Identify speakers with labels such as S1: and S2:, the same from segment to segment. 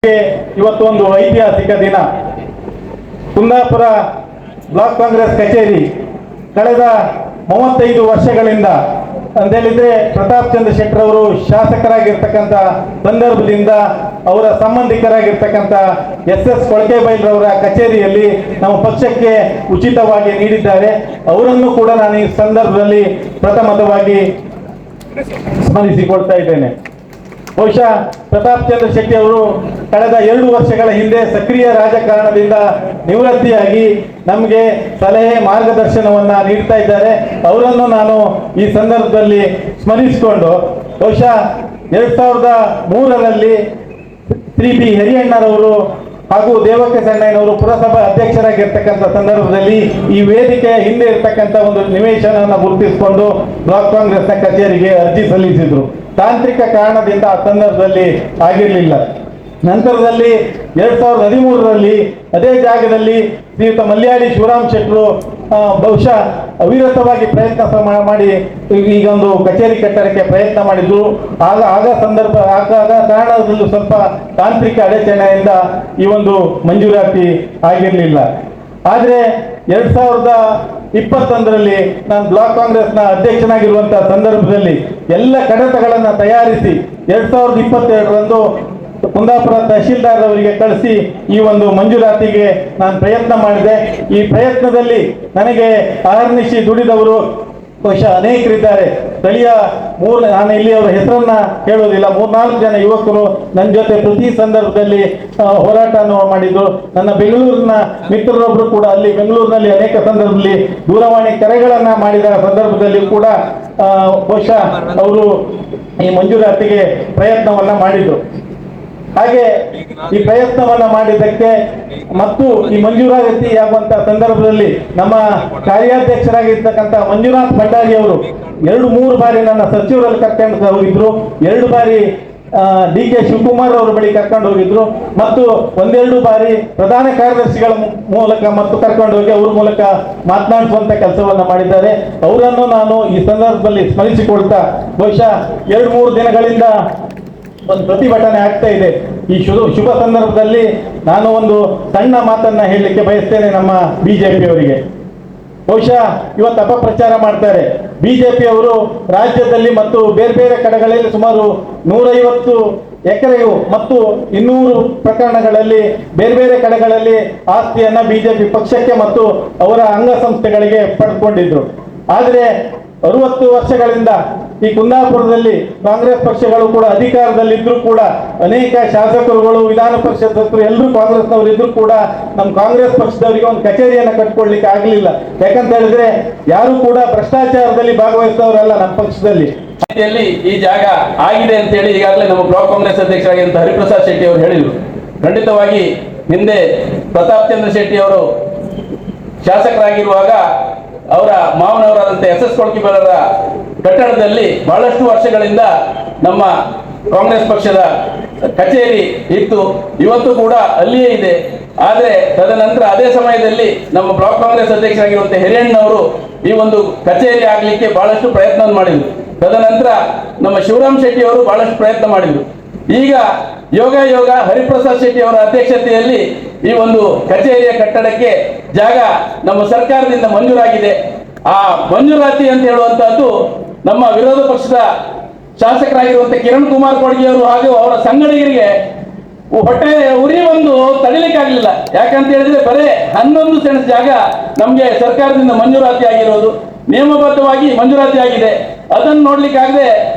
S1: ಇವತ್ತು ಒಂದು ಐತಿಹಾಸಿಕ ದಿನ. ಕುಂದಾಪುರ ಬ್ಲಾಕ್ ಕಾಂಗ್ರೆಸ್ ಕಚೇರಿ ಕಳೆದ 35 ವರ್ಷಗಳಿಂದ ಅಂತೇಳಿದ್ರೆ ಪ್ರತಾಪ್ ಚಂದ್ರ ಶೆಟ್ಟರ್ ಅವರು ಶಾಸಕರಾಗಿರ್ತಕ್ಕಂಥ ಸಂದರ್ಭದಿಂದ ಅವರ ಸಂಬಂಧಿಕರಾಗಿರ್ತಕ್ಕಂಥ SS ಕೊಳಕೆಬೈಲ್ರವರ ಕಚೇರಿಯಲ್ಲಿ ನಮ್ಮ ಪಕ್ಷಕ್ಕೆ ಉಚಿತವಾಗಿ ನೀಡಿದ್ದಾರೆ. ಅವರನ್ನು ಕೂಡ ನಾನು ಈ ಸಂದರ್ಭದಲ್ಲಿ ಪ್ರಥಮವಾಗಿ ಸ್ಮರಿಸಿಕೊಳ್ತಾ ಇದ್ದೇನೆ. ಬಹುಶಃ ಪ್ರತಾಪ್ ಚಂದ್ರ ಶೆಟ್ಟಿ ಅವರು ಕಳೆದ 2 ವರ್ಷಗಳ ಹಿಂದೆ ಸಕ್ರಿಯ ರಾಜಕಾರಣದಿಂದ ನಿವೃತ್ತಿಯಾಗಿ ನಮಗೆ ಸಲಹೆ ಮಾರ್ಗದರ್ಶನವನ್ನ ನೀಡ್ತಾ ಇದ್ದಾರೆ. ಅವರನ್ನು ನಾನು ಈ ಸಂದರ್ಭದಲ್ಲಿ ಸ್ಮರಿಸಿಕೊಂಡು ಬಹುಶಃ 2003ರಲ್ಲಿ ಶ್ರೀ ಬಿ ಹರಿಯಣ್ಣರವರು ಹಾಗೂ ದೇವಕ್ಕೆ ಸಣ್ಣಯ್ಯನವರು ಪುರಸಭಾ ಅಧ್ಯಕ್ಷರಾಗಿರ್ತಕ್ಕಂಥ ಸಂದರ್ಭದಲ್ಲಿ ಈ ವೇದಿಕೆಯ ಹಿಂದೆ ಇರ್ತಕ್ಕಂಥ ಒಂದು ನಿವೇಶನವನ್ನು ಗುರುತಿಸಿಕೊಂಡು ಬ್ಲಾಕ್ ಕಾಂಗ್ರೆಸ್ನ ಕಚೇರಿಗೆ ಅರ್ಜಿ ಸಲ್ಲಿಸಿದ್ರು. ತಾಂತ್ರಿಕ ಕಾರಣದಿಂದ ಆ ಸಂದರ್ಭದಲ್ಲಿ ಆಗಿರಲಿಲ್ಲ. ನಂತರದಲ್ಲಿ 2013ರಲ್ಲಿ ಅದೇ ಜಾಗದಲ್ಲಿ ಶ್ರೀಯುತ ಮಲ್ಯಾಡಿ ಶಿವರಾಮ್ ಶೆಟ್ಟರು ಬಹುಶಃ ಅವಿರತವಾಗಿ ಪ್ರಯತ್ನ ಮಾಡಿ ಈಗ ಒಂದು ಕಚೇರಿ ಕಟ್ಟಡಕ್ಕೆ ಪ್ರಯತ್ನ ಮಾಡಿದ್ರು. ಆಗ ಕಾರಣದಲ್ಲೂ ಸ್ವಲ್ಪ ತಾಂತ್ರಿಕ ಅಡಚಣೆಯಿಂದ ಈ ಒಂದು ಮಂಜೂರಾತಿ ಆಗಿರಲಿಲ್ಲ. ಆದರೆ 2021ರಲ್ಲಿ ನಾನು ಬ್ಲಾಕ್ ಕಾಂಗ್ರೆಸ್ನ ಅಧ್ಯಕ್ಷನಾಗಿರುವಂತಹ ಸಂದರ್ಭದಲ್ಲಿ ಎಲ್ಲ ಕಡತಗಳನ್ನು ತಯಾರಿಸಿ 2022ರಂದು ಕುಂದಾಪುರ ತಹಶೀಲ್ದಾರ್ ಅವರಿಗೆ ಕಳಿಸಿ ಈ ಒಂದು ಮಂಜೂರಾತಿಗೆ ನಾನು ಪ್ರಯತ್ನ ಮಾಡಿದೆ. ಈ ಪ್ರಯತ್ನದಲ್ಲಿ ನನಗೆ ಅಹರ್ನಿಶಿ ದುಡಿದವರು ಬಹುಶಃ ಅನೇಕರಿದ್ದಾರೆ. ಸ್ಥಳೀಯ ನಾನು ಇಲ್ಲಿ ಅವರ ಹೆಸರನ್ನ ಹೇಳೋದಿಲ್ಲ, 3-4 ಜನ ಯುವಕರು ನನ್ನ ಜೊತೆ ಪ್ರತಿ ಸಂದರ್ಭದಲ್ಲಿ ಹೋರಾಟವನ್ನು ಮಾಡಿದ್ರು. ನನ್ನ ಬೆಂಗಳೂರಿನ ಮಿತ್ರರೊಬ್ಬರು ಕೂಡ ಅಲ್ಲಿ ಬೆಂಗಳೂರಿನಲ್ಲಿ ಅನೇಕ ಸಂದರ್ಭದಲ್ಲಿ ದೂರವಾಣಿ ಕರೆಗಳನ್ನ ಮಾಡಿದ ಸಂದರ್ಭದಲ್ಲಿ ಕೂಡ ಬಹುಶಃ ಅವರು ಈ ಮಂಜೂರಾತಿಗೆ ಪ್ರಯತ್ನವನ್ನ ಮಾಡಿದ್ರು. ಹಾಗೆ ಈ ಪ್ರಯತ್ನವನ್ನ ಮಾಡಿದ್ದಕ್ಕೆ ಮತ್ತು ಈ ಮಂಜೂರಾತಿ ಆಗುವಂತಹ ಸಂದರ್ಭದಲ್ಲಿ ನಮ್ಮ ಕಾರ್ಯಾಧ್ಯಕ್ಷರಾಗಿರ್ತಕ್ಕಂಥ ಮಂಜುನಾಥ್ ಭಂಡಾರಿ ಅವರು 2-3 ಬಾರಿ ನನ್ನ ಸಚಿವರಲ್ಲಿ ಕರ್ಕೊಂಡು ಹೋಗಿದ್ರು. 2 ಬಾರಿ DK ಶಿವಕುಮಾರ್ ಅವರ ಬಳಿ ಕರ್ಕೊಂಡು ಹೋಗಿದ್ರು ಮತ್ತು 1-2 ಬಾರಿ ಪ್ರಧಾನ ಕಾರ್ಯದರ್ಶಿಗಳ ಮೂಲಕ ಮತ್ತು ಕರ್ಕೊಂಡು ಹೋಗಿ ಅವ್ರ ಮೂಲಕ ಮಾತನಾಡಿಸುವಂತ ಕೆಲಸವನ್ನ ಮಾಡಿದ್ದಾರೆ. ಅವರನ್ನು ನಾನು ಈ ಸಂದರ್ಭದಲ್ಲಿ ಸ್ಮರಿಸಿಕೊಳ್ತಾ ಬಹುಶಃ 2-3 ದಿನಗಳಿಂದ ಒಂದು ಪ್ರತಿಭಟನೆ ಆಗ್ತಾ ಇದೆ. ಈ ಶುಭ ಸಂದರ್ಭದಲ್ಲಿ ನಾನು ಒಂದು ಸಣ್ಣ ಮಾತನ್ನ ಹೇಳಲಿಕ್ಕೆ ಬಯಸ್ತೇನೆ. ನಮ್ಮ ಬಿಜೆಪಿ ಅವರಿಗೆ ಬಹುಶಃ ಇವತ್ತು ಅಪಪ್ರಚಾರ ಮಾಡ್ತಾರೆ. ಬಿಜೆಪಿ ಅವರು ರಾಜ್ಯದಲ್ಲಿ ಮತ್ತು ಬೇರೆ ಬೇರೆ ಕಡೆಗಳಲ್ಲಿ ಸುಮಾರು 150 ಎಕರೆಯು ಮತ್ತು 200 ಪ್ರಕರಣಗಳಲ್ಲಿ ಬೇರೆ ಬೇರೆ ಕಡೆಗಳಲ್ಲಿ ಆಸ್ತಿಯನ್ನ ಬಿಜೆಪಿ ಪಕ್ಷಕ್ಕೆ ಮತ್ತು ಅವರ ಅಂಗಸಂಸ್ಥೆಗಳಿಗೆ ಪಡೆದುಕೊಂಡಿದ್ರು. ಆದರೆ 60 ವರ್ಷಗಳಿಂದ ಈ ಕುಂದಾಪುರದಲ್ಲಿ ಕಾಂಗ್ರೆಸ್ ಪಕ್ಷಗಳು ಕೂಡ ಅಧಿಕಾರದಲ್ಲಿದ್ದರೂ ಕೂಡ ಅನೇಕ ಶಾಸಕರುಗಳು ವಿಧಾನ ಪರಿಷತ್ ಸದಸ್ಯರು ಎಲ್ಲರೂ ಕಾಂಗ್ರೆಸ್ನವರು ಇದ್ರೂ ಕೂಡ ನಮ್ಮ ಕಾಂಗ್ರೆಸ್ ಪಕ್ಷದವರಿಗೆ ಒಂದು ಕಚೇರಿಯನ್ನು ಕಟ್ಕೊಳ್ಲಿಕ್ಕೆ ಆಗಲಿಲ್ಲ. ಯಾಕಂತ ಹೇಳಿದ್ರೆ ಯಾರು ಕೂಡ ಭ್ರಷ್ಟಾಚಾರದಲ್ಲಿ ಭಾಗವಹಿಸಿದವರಲ್ಲ ನಮ್ಮ ಪಕ್ಷದಲ್ಲಿ.
S2: ಈ ಜಾಗ ಆಗಿದೆ ಅಂತ ಹೇಳಿ ಈಗಾಗಲೇ ನಮ್ಮ ಬ್ಲಾಕ್ ಕಾಂಗ್ರೆಸ್ ಅಧ್ಯಕ್ಷರಾಗಿದ್ದ ಹರಿಪ್ರಸಾದ್ ಶೆಟ್ಟಿ ಅವರು ಹೇಳಿದರು. ಖಂಡಿತವಾಗಿ ಹಿಂದೆ ಪ್ರತಾಪ್ ಚಂದ್ರ ಶೆಟ್ಟಿ ಅವರು ಶಾಸಕರಾಗಿರುವಾಗ ಅವರ ಮಾವನವರಾದಂಥ SS ಕೊಳಕೆಬೈಲರ ಕಟ್ಟಡದಲ್ಲಿ ಬಹಳಷ್ಟು ವರ್ಷಗಳಿಂದ ನಮ್ಮ ಕಾಂಗ್ರೆಸ್ ಪಕ್ಷದ ಕಚೇರಿ ಇತ್ತು. ಇವತ್ತು ಕೂಡ ಅಲ್ಲಿಯೇ ಇದೆ. ಆದರೆ ತದನಂತರ ಅದೇ ಸಮಯದಲ್ಲಿ ನಮ್ಮ ಬ್ಲಾಕ್ ಕಾಂಗ್ರೆಸ್ ಅಧ್ಯಕ್ಷರಾಗಿರುವಂಥ ಹಿರಿಯಣ್ಣವರು ಈ ಒಂದು ಕಚೇರಿ ಆಗಲಿಕ್ಕೆ ಬಹಳಷ್ಟು ಪ್ರಯತ್ನ ಮಾಡಿದರು. ತದನಂತರ ನಮ್ಮ ಶಿವರಾಮ್ ಶೆಟ್ಟಿ ಅವರು ಬಹಳಷ್ಟು ಪ್ರಯತ್ನ ಮಾಡಿದರು. ಈಗ ಯೋಗ ಹರಿಪ್ರಸಾದ್ ಶೆಟ್ಟಿ ಅವರ ಅಧ್ಯಕ್ಷತೆಯಲ್ಲಿ ಈ ಒಂದು ಕಚೇರಿಯ ಕಟ್ಟಡಕ್ಕೆ ಜಾಗ ನಮ್ಮ ಸರ್ಕಾರದಿಂದ ಮಂಜೂರಾಗಿದೆ. ಆ ಮಂಜೂರಾತಿ ಅಂತ ಹೇಳುವಂತಹದ್ದು ನಮ್ಮ ವಿರೋಧ ಪಕ್ಷದ ಶಾಸಕರಾಗಿರುವಂತಹ ಕಿರಣ್ ಕುಮಾರ್ ಕೊಡ್ಗಿ ಅವರು ಹಾಗೂ ಅವರ ಸಂಗಡಿಗರಿಗೆ ಹೊಟ್ಟೆ ಉರಿ ಒಂದು ತಡಿಲಿಕ್ಕಾಗಲಿಲ್ಲ. ಯಾಕಂತ ಹೇಳಿದ್ರೆ ಬರೇ 11 ಸೆಣಸ್ ಜಾಗ ನಮಗೆ ಸರ್ಕಾರದಿಂದ ಮಂಜೂರಾತಿ ಆಗಿರೋದು, ನಿಯಮಬದ್ಧವಾಗಿ ಮಂಜೂರಾತಿ ಆಗಿದೆ. ಅದನ್ನು ನೋಡ್ಲಿಕ್ಕಾಗದೆ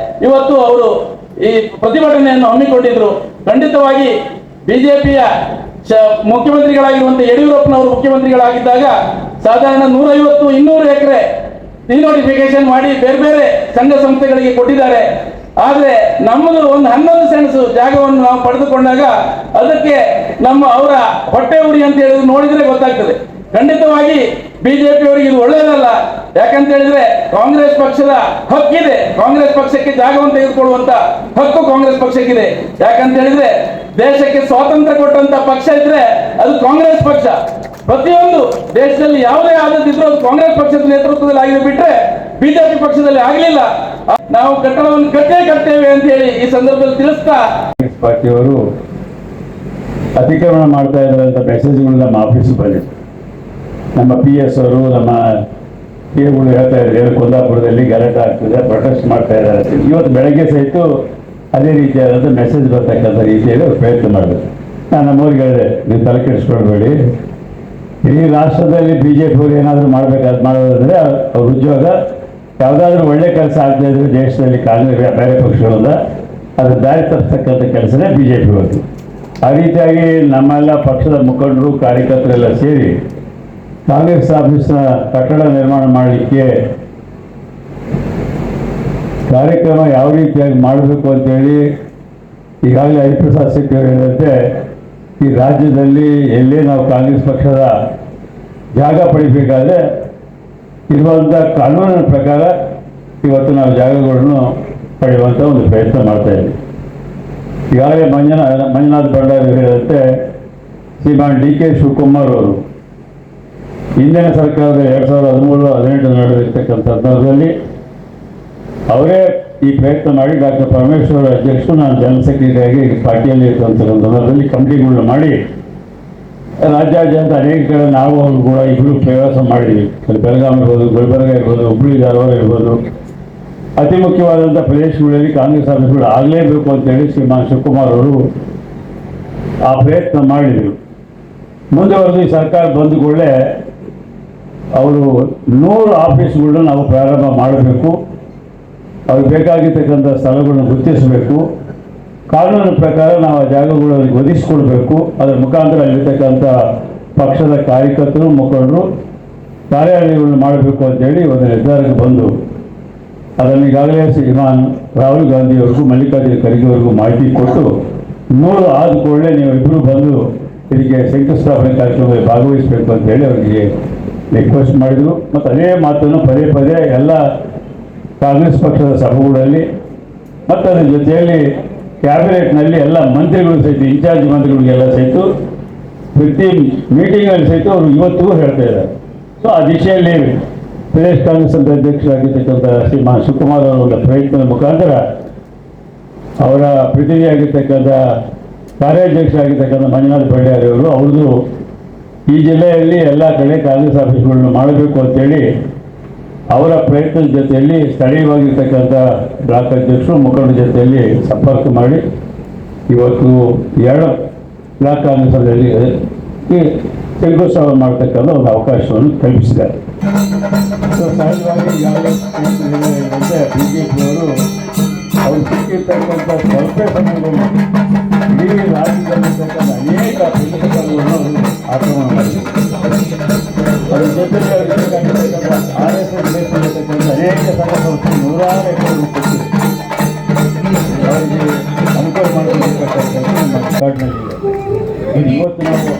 S2: ಇವತ್ತು ಅವರು ಈ ಪ್ರತಿಭಟನೆಯನ್ನು ಹಮ್ಮಿಕೊಂಡಿದ್ರು. ಖಂಡಿತವಾಗಿ ಬಿಜೆಪಿಯ ಮುಖ್ಯಮಂತ್ರಿಗಳಾಗಿರುವಂತಹ ಯಡಿಯೂರಪ್ಪನವರು ಮುಖ್ಯಮಂತ್ರಿಗಳಾಗಿದ್ದಾಗ ಸಾಧಾರಣ 150-200 ಎಕರೆ ಡಿನೋಟಿಫಿಕೇಶನ್ ಮಾಡಿ ಬೇರೆ ಬೇರೆ ಸಂಘ ಸಂಸ್ಥೆಗಳಿಗೆ ಕೊಟ್ಟಿದ್ದಾರೆ. ಆದ್ರೆ ನಮ್ಮದು ಒಂದು 11 ಸೆಣಸು ಜಾಗವನ್ನು ನಾವು ಪಡೆದುಕೊಂಡಾಗ ಅದಕ್ಕೆ ಅವರ ಹೊಟ್ಟೆ ಉರಿ ಅಂತ ಹೇಳಿದ್ರೆ ನೋಡಿದ್ರೆ ಗೊತ್ತಾಗ್ತದೆ. ಖಂಡಿತವಾಗಿ ಬಿಜೆಪಿ ಅವರಿಗೆ ಇದು ಒಳ್ಳೆಯದಲ್ಲ. ಯಾಕಂತ ಹೇಳಿದ್ರೆ ಕಾಂಗ್ರೆಸ್ ಪಕ್ಷದ ಹಕ್ಕಿದೆ, ಕಾಂಗ್ರೆಸ್ ಪಕ್ಷಕ್ಕೆ ಜಾಗವನ್ನು ತೆಗೆದುಕೊಳ್ಳುವಂತ ಹಕ್ಕು ಕಾಂಗ್ರೆಸ್ ಪಕ್ಷಕ್ಕಿದೆ. ಯಾಕಂತ ಹೇಳಿದ್ರೆ ದೇಶಕ್ಕೆ ಸ್ವಾತಂತ್ರ್ಯ ಕೊಟ್ಟಂತ ಪಕ್ಷ ಇದ್ರೆ ಅದು ಕಾಂಗ್ರೆಸ್ ಪಕ್ಷ. ಪ್ರತಿಯೊಂದು ದೇಶದಲ್ಲಿ ಯಾವುದೇ ಆದದಿದ್ರು ಅದು ಕಾಂಗ್ರೆಸ್ ಪಕ್ಷದ ನೇತೃತ್ವದಲ್ಲಿ ಆಗಿದೆ, ಬಿಟ್ರೆ ಬಿಜೆಪಿ ಪಕ್ಷದಲ್ಲಿ ಆಗಲಿಲ್ಲ. ನಾವು ಕಟ್ಟಡವನ್ನು ಕಟ್ಟೇ ಕಟ್ತೇವೆ ಅಂತ ಹೇಳಿ ಈ ಸಂದರ್ಭದಲ್ಲಿ ತಿಳಿಸ್ತಾ
S3: ಪಾರ್ಟಿಯವರು ಅತಿಕ್ರಮಣ ಮಾಡ್ತಾ ಇದ್ದಾರೆ ಅಂತ ಮೆಸೇಜ್ಗಳು ನಮ್ಮ ಆಫೀಸಿಗೆ ಬಂದಿದೆ. ನಮ್ಮ PS ಅವರು ನಮ್ಮ PAಗಳು ಹೇಳ್ತಾ ಇದ್ದಾರೆ ಕುಂದಾಪುರದಲ್ಲಿ ಗಲಾಟೆ ಆಗ್ತದೆ, ಪ್ರೊಟೆಸ್ಟ್ ಮಾಡ್ತಾ ಇದ್ದಾರೆ. ಇವತ್ತು ಬೆಳಗ್ಗೆ ಸಹಿತ ಅದೇ ರೀತಿಯಾದಂಥ ಮೆಸೇಜ್ ಬರ್ತಕ್ಕಂಥ ರೀತಿಯಲ್ಲಿ ಪ್ರಯತ್ನ ಮಾಡಬೇಕು. ನಾನು ನಮ್ಮವ್ರಿಗೆ ಹೇಳಿದೆ, ನೀವು ತಲೆ ಕೆಡಿಸ್ಕೊಳ್ಬೇಡಿ, ಇಡೀ ರಾಷ್ಟ್ರದಲ್ಲಿ BJP ಅವರು ಏನಾದರೂ ಮಾಡಬೇಕಾದ್ ಮಾಡೋದಾದ್ರೆ ಅವ್ರ ಉದ್ಯೋಗ ಯಾವುದಾದ್ರೂ ಒಳ್ಳೆ ಕೆಲಸ ಆಗ್ತಾ ಇದ್ರೆ ದೇಶದಲ್ಲಿ ಕಾಂಗ್ರೆಸ್ ಬೇರೆ ಪಕ್ಷಗಳಿಂದ ಅದು ದಾರಿ ತಪ್ಪಿಸ್ತಕ್ಕಂಥ ಕೆಲಸನೇ BJP ಅವರು. ಆ ರೀತಿಯಾಗಿ ನಮ್ಮೆಲ್ಲ ಪಕ್ಷದ ಮುಖಂಡರು ಕಾರ್ಯಕರ್ತರೆಲ್ಲ ಸೇರಿ ಕಾಂಗ್ರೆಸ್ ಆಫೀಸ್ನ ಕಟ್ಟಡ ನಿರ್ಮಾಣ ಮಾಡಲಿಕ್ಕೆ ಕಾರ್ಯಕ್ರಮ ಯಾವ ರೀತಿಯಾಗಿ ಮಾಡಬೇಕು ಅಂತೇಳಿ ಈಗಾಗಲೇ ಹರಿಪ್ರಸಾದ್ ಶೆಟ್ಟಿ ಅವರು ಹೇಳಿದಂತೆ ಈ ರಾಜ್ಯದಲ್ಲಿ ಎಲ್ಲೇ ನಾವು ಕಾಂಗ್ರೆಸ್ ಪಕ್ಷದ ಜಾಗ ಪಡಿಬೇಕಾದ್ರೆ ಇರುವಂಥ ಕಾನೂನಿನ ಪ್ರಕಾರ ಇವತ್ತು ನಾವು ಜಾಗಗಳನ್ನು ಪಡೆಯುವಂಥ ಒಂದು ಪ್ರಯತ್ನ ಮಾಡ್ತಾ ಇದ್ದೀವಿ. ಈಗಾಗಲೇ ಮಂಜುನಾಥ್ ಭಂಡಾರಿ ಹೇಳಿದಂತೆ ಶ್ರೀಮಾನ್ DK ಶಿವಕುಮಾರ್ ಅವರು ಹಿಂದಿನ ಸರ್ಕಾರದ 2013-18 ನಡೆದಿರ್ತಕ್ಕಂಥ ಸಂದರ್ಭದಲ್ಲಿ ಅವರೇ ಈ ಪ್ರಯತ್ನ ಮಾಡಿ ಡಾಕ್ಟರ್ ಪರಮೇಶ್ವರ್ ಅಧ್ಯಕ್ಷರು, ನಾನು ಜನರಲ್ ಸೆಕ್ರೆಟರಿಯಾಗಿ ಪಾರ್ಟಿಯಲ್ಲಿ ಇರ್ತಕ್ಕಂಥ ಸಂದರ್ಭದಲ್ಲಿ ಕಮಿಟಿಗಳನ್ನ ಮಾಡಿ ರಾಜ್ಯಾದ್ಯಂತ ಅನೇಕ ಕಡೆ ನಾವು ಅವರು ಕೂಡ ಇಬ್ಬರು ಪ್ರವಾಸ ಮಾಡಿದ್ವಿ. ಅಲ್ಲಿ ಬೆಳಗಾವಿ ಇರ್ಬೋದು, ಗುಲ್ಬರ್ಗ ಇರ್ಬೋದು, ಹುಬ್ಬಳ್ಳಿ ಧಾರವಾಡ ಇರ್ಬೋದು, ಅತಿ ಮುಖ್ಯವಾದಂಥ ಪ್ರದೇಶಗಳಲ್ಲಿ ಕಾಂಗ್ರೆಸ್ ಆಫೀಸ್ಗಳು ಆಗಲೇಬೇಕು ಅಂತೇಳಿ ಶ್ರೀಮಾನ್ ಶಿವಕುಮಾರ್ ಅವರು ಆ ಪ್ರಯತ್ನ ಮಾಡಿದರು. ಮುಂದುವರೆದು ಈ ಸರ್ಕಾರ ಬಂದ ಕೂಡಲೇ ಅವರು 100 ಆಫೀಸ್ಗಳನ್ನ ನಾವು ಪ್ರಾರಂಭ ಮಾಡಬೇಕು, ಅವ್ರಿಗೆ ಬೇಕಾಗಿರ್ತಕ್ಕಂಥ ಸ್ಥಳಗಳನ್ನು ಗುರುತಿಸಬೇಕು, ಕಾನೂನಿನ ಪ್ರಕಾರ ನಾವು ಆ ಜಾಗಗಳನ್ನು ಒದಗಿಸಿಕೊಡ್ಬೇಕು, ಅದರ ಮುಖಾಂತರ ಅಲ್ಲಿರ್ತಕ್ಕಂಥ ಪಕ್ಷದ ಕಾರ್ಯಕರ್ತರು ಮುಖಂಡರು ಕಾರ್ಯಾಲಯಗಳನ್ನು ಮಾಡಬೇಕು ಅಂತೇಳಿ ಒಂದು ನಿರ್ಧಾರಕ್ಕೆ ಬಂದು ಅದನ್ನು ಈಗಾಗಲೇ ಶ್ರೀಮಾನ್ ರಾಹುಲ್ ಗಾಂಧಿಯವರಿಗೂ ಮಲ್ಲಿಕಾರ್ಜುನ ಖರ್ಗೆ ಅವರಿಗೂ ಮಾಹಿತಿ ಕೊಟ್ಟು 100 ಆದ ಕೂಡಲೇ ನೀವು ಇಬ್ಬರು ಬಂದು ಇದಕ್ಕೆ ಶಂಕುಸ್ಥಾಪನೆ ಕಾರ್ಯಕ್ರಮದಲ್ಲಿ ಭಾಗವಹಿಸಬೇಕು ಅಂತೇಳಿ ಅವರಿಗೆ ರಿಕ್ವೆಸ್ಟ್ ಮಾಡಿದರು. ಮತ್ತು ಅದೇ ಮಾತನ್ನು ಪದೇ ಪದೇ ಎಲ್ಲ ಕಾಂಗ್ರೆಸ್ ಪಕ್ಷದ ಸಭೆಗಳಲ್ಲಿ ಮತ್ತು ಅದರ ಜೊತೆಯಲ್ಲಿ ಕ್ಯಾಬಿನೆಟ್ನಲ್ಲಿ ಎಲ್ಲ ಮಂತ್ರಿಗಳು ಸಹಿತ, ಇನ್ಚಾರ್ಜ್ ಮಂತ್ರಿಗಳಿಗೆಲ್ಲ ಸಹಿತ ಪ್ರತಿ ಮೀಟಿಂಗಲ್ಲಿ ಸಹಿತ ಅವರು ಇವತ್ತಿಗೂ ಹೇಳ್ತಾ ಇದ್ದಾರೆ. ಸೊ ಆ ದಿಶೆಯಲ್ಲಿ ಪ್ರದೇಶ ಕಾಂಗ್ರೆಸ್ ಅಂತ ಅಧ್ಯಕ್ಷರಾಗಿರ್ತಕ್ಕಂಥ ಶ್ರೀಮಾನ್ ಶಿವಕುಮಾರ್ ಅವರ ಪ್ರಯತ್ನದ ಮುಖಾಂತರ ಅವರ ಪ್ರತಿನಿಧಿಯಾಗಿರ್ತಕ್ಕಂಥ ಕಾರ್ಯಾಧ್ಯಕ್ಷರಾಗಿರ್ತಕ್ಕಂಥ ಮಂಜುನಾಥ್ ಭಂಡಾರಿ ಅವರು ಅವ್ರದ್ದು ಈ ಜಿಲ್ಲೆಯಲ್ಲಿ ಎಲ್ಲ ಕಡೆ ಕಾಂಗ್ರೆಸ್ ಆಫೀಸ್ಗಳನ್ನು ಮಾಡಬೇಕು ಅಂತೇಳಿ ಅವರ ಪ್ರಯತ್ನದ ಜೊತೆಯಲ್ಲಿ ಸ್ಥಳೀಯವಾಗಿರ್ತಕ್ಕಂಥ ಬ್ಲಾಕ್ ಅಧ್ಯಕ್ಷರು ಮುಖಂಡರ ಜೊತೆಯಲ್ಲಿ ಸಂಪರ್ಕ ಮಾಡಿ ಇವತ್ತು 2 ಬ್ಲಾಕ್ ಕಾಂಗ್ರೆಸ್ನಲ್ಲಿ ಶಂಕುಸ್ಥಾಪನೆ ಮಾಡ್ತಕ್ಕಂಥ ಒಂದು ಅವಕಾಶವನ್ನು ಕಲ್ಪಿಸಿದ್ದಾರೆ. ಸೊ ಸಹಜವಾಗಿ ಈಗಾಗಲೇ BJP ಅವರು ಅವ್ರು ಸಿಕ್ಕಿರ್ತಕ್ಕಂಥ ಸ್ವಲ್ಪ ಸಮಯದಲ್ಲಿ ಇಡೀ ರಾಜ್ಯದಲ್ಲಿರ್ತಕ್ಕಂಥ ಅನೇಕ ಪುಸ್ತಕಗಳನ್ನು ಆಕ್ರಮಣ ಮಾಡಿದ್ದಾರೆ. ಅದರ ಜೊತೆಗೆ RSS ದೇಶದಲ್ಲಿರ್ತಕ್ಕಂಥ ಅನೇಕ ಸಂಘ ಸಂಸ್ಥೆ 100 ಎಕರೆ ಕೊಟ್ಟು ಅವರಿಗೆ ಅನುಕೂಲ ಮಾಡಬೇಕಂತ ನಮ್ಮ ಕಾರ್ಡ್ನಲ್ಲಿದೆ. ಇವತ್ತು ನಾವು